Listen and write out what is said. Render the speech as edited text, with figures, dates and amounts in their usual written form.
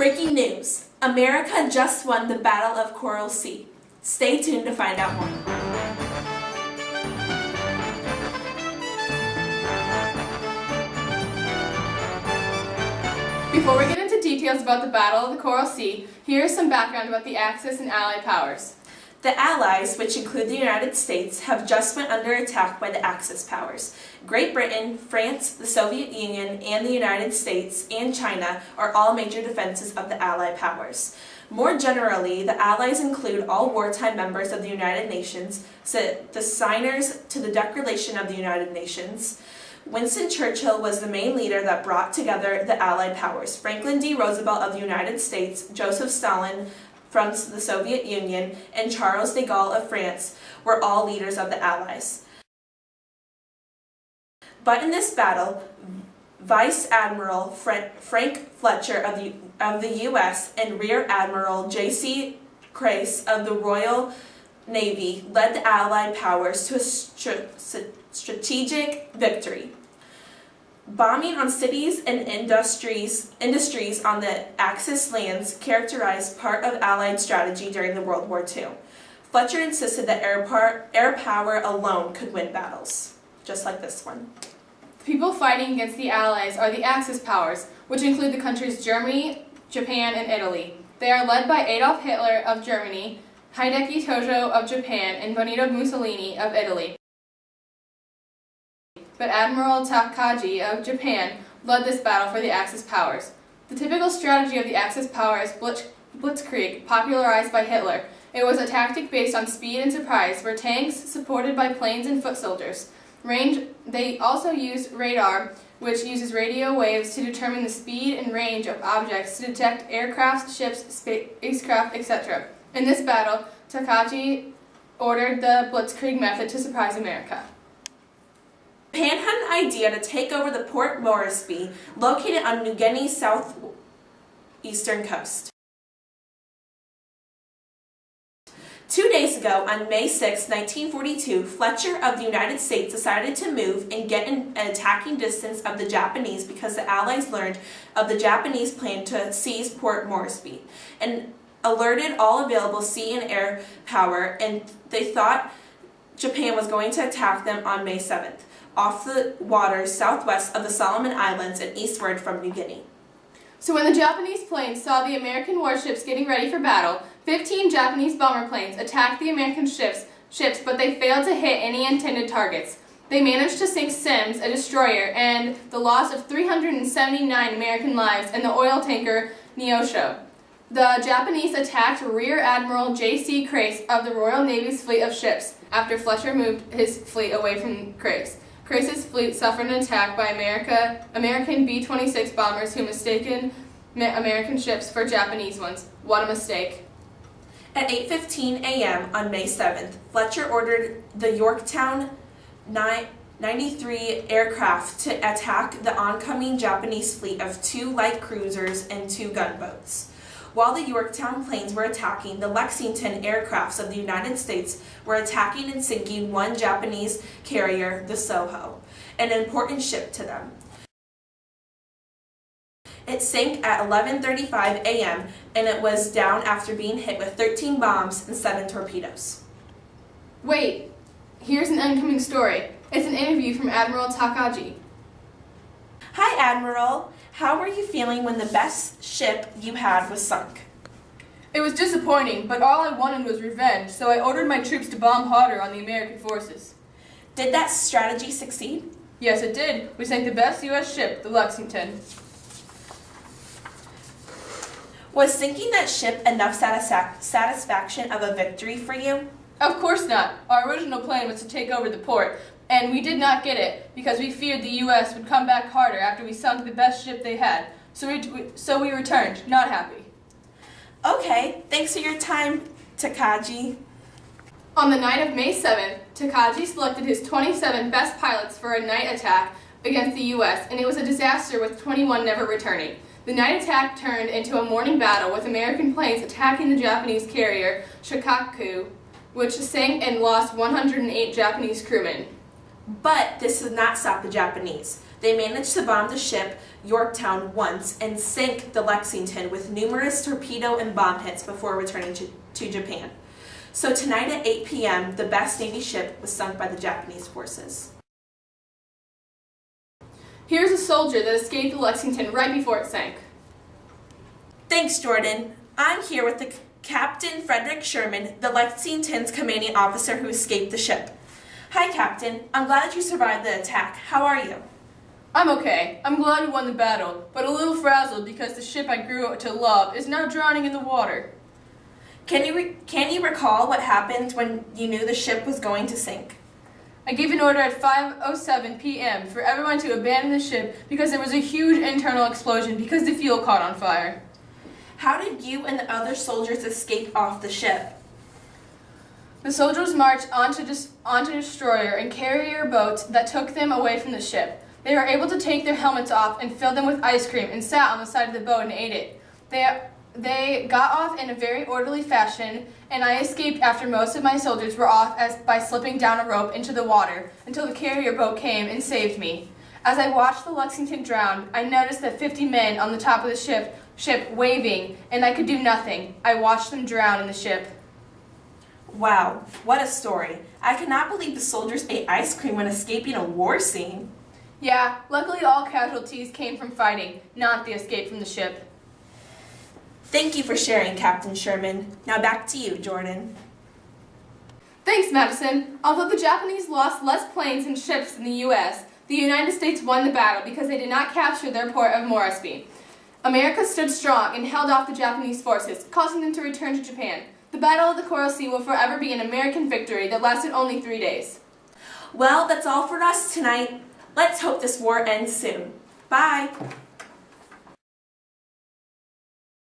Breaking news! America just won the Battle of Coral Sea. Stay tuned to find out more. Before we get into details about the Battle of the Coral Sea, here is some background about the Axis and Allied powers. The Allies, which include the United States, have just went under attack by the Axis powers. Great Britain, France, the Soviet Union, and the United States, and China are all major defenses of the Allied powers. More generally, the Allies include all wartime members of the United Nations, the signers to the Declaration of the United Nations. Winston Churchill was the main leader that brought together the Allied powers. Franklin D. Roosevelt of the United States, Joseph Stalin from the Soviet Union, and Charles de Gaulle of France were all leaders of the Allies. But in this battle, Vice Admiral Frank Fletcher of the U.S. and Rear Admiral J.C. Crace of the Royal Navy led the Allied powers to a strategic victory. Bombing on cities and industries on the Axis lands characterized part of Allied strategy during the World War II. Fletcher insisted that air power alone could win battles, just like this one. The people fighting against the Allies are the Axis powers, which include the countries Germany, Japan, and Italy. They are led by Adolf Hitler of Germany, Hideki Tojo of Japan, and Benito Mussolini of Italy. But Admiral Takagi of Japan led this battle for the Axis powers. The typical strategy of the Axis power is blitzkrieg, popularized by Hitler. It was a tactic based on speed and surprise, where tanks, supported by planes and foot soldiers. They also use radar, which uses radio waves to determine the speed and range of objects to detect aircraft, ships, spacecraft, etc. In this battle, Takagi ordered the blitzkrieg method to surprise America. Japan had an idea to take over the Port Moresby, located on New Guinea's southeastern coast. 2 days ago, on May 6, 1942, Fletcher of the United States decided to move and get in an attacking distance of the Japanese because the Allies learned of the Japanese plan to seize Port Moresby and alerted all available sea and air power, and they thought Japan was going to attack them on May 7th. Off the waters southwest of the Solomon Islands and eastward from New Guinea. So when the Japanese planes saw the American warships getting ready for battle, 15 Japanese bomber planes attacked the American ships, but they failed to hit any intended targets. They managed to sink Sims, a destroyer, and the loss of 379 American lives and the oil tanker Neosho. The Japanese attacked Rear Admiral J.C. Crace of the Royal Navy's fleet of ships after Fletcher moved his fleet away from Crace. Crace's fleet suffered an attack by American B-26 bombers who mistaken American ships for Japanese ones. What a mistake. At 8:15 a.m. on May 7th, Fletcher ordered the Yorktown 93 aircraft to attack the oncoming Japanese fleet of 2 light cruisers and 2 gunboats. While the Yorktown planes were attacking, the Lexington aircrafts of the United States were attacking and sinking one Japanese carrier, the Soho, an important ship to them. It sank at 11:35 a.m. and it was down after being hit with 13 bombs and 7 torpedoes. Wait, here's an incoming story. It's an interview from Admiral Takagi. Hi, Admiral. How were you feeling when the best ship you had was sunk? It was disappointing, but all I wanted was revenge, so I ordered my troops to bomb harder on the American forces. Did that strategy succeed? Yes, it did. We sank the best U.S. ship, the Lexington. Was sinking that ship enough satisfaction of a victory for you? Of course not. Our original plan was to take over the port, and we did not get it because we feared the U.S. would come back harder after we sunk the best ship they had. So we returned, not happy. Okay, thanks for your time, Takagi. On the night of May 7th, Takagi selected his 27 best pilots for a night attack against the U.S., and it was a disaster with 21 never returning. The night attack turned into a morning battle with American planes attacking the Japanese carrier Shokaku, which sank and lost 108 Japanese crewmen. But this did not stop the Japanese. They managed to bomb the ship Yorktown once and sank the Lexington with numerous torpedo and bomb hits before returning to Japan. So tonight at 8 p.m., the best Navy ship was sunk by the Japanese forces. Here's a soldier that escaped the Lexington right before it sank. Thanks, Jordan. I'm here with the Captain Frederick Sherman, the Lexington's commanding officer who escaped the ship. Hi, Captain. I'm glad that you survived the attack. How are you? I'm okay. I'm glad we won the battle, but a little frazzled because the ship I grew to love is now drowning in the water. Can you recall what happened when you knew the ship was going to sink? I gave an order at 5:07 p.m. for everyone to abandon the ship because there was a huge internal explosion because the fuel caught on fire. How did you and the other soldiers escape off the ship? The soldiers marched onto destroyer and carrier boats that took them away from the ship. They were able to take their helmets off and fill them with ice cream and sat on the side of the boat and ate it. They got off in a very orderly fashion, and I escaped after most of my soldiers were off by slipping down a rope into the water until the carrier boat came and saved me. As I watched the Lexington drown, I noticed that 50 men on the top of the ship waving, and I could do nothing. I watched them drown in the ship. Wow, what a story. I cannot believe the soldiers ate ice cream when escaping a war scene. Yeah, luckily all casualties came from fighting, not the escape from the ship. Thank you for sharing, Captain Sherman. Now back to you, Jordan. Thanks, Madison. Although the Japanese lost less planes and ships than the U.S., the United States won the battle because they did not capture their port of Moresby. America stood strong and held off the Japanese forces, causing them to return to Japan. The Battle of the Coral Sea will forever be an American victory that lasted only 3 days. Well, that's all for us tonight. Let's hope this war ends soon. Bye.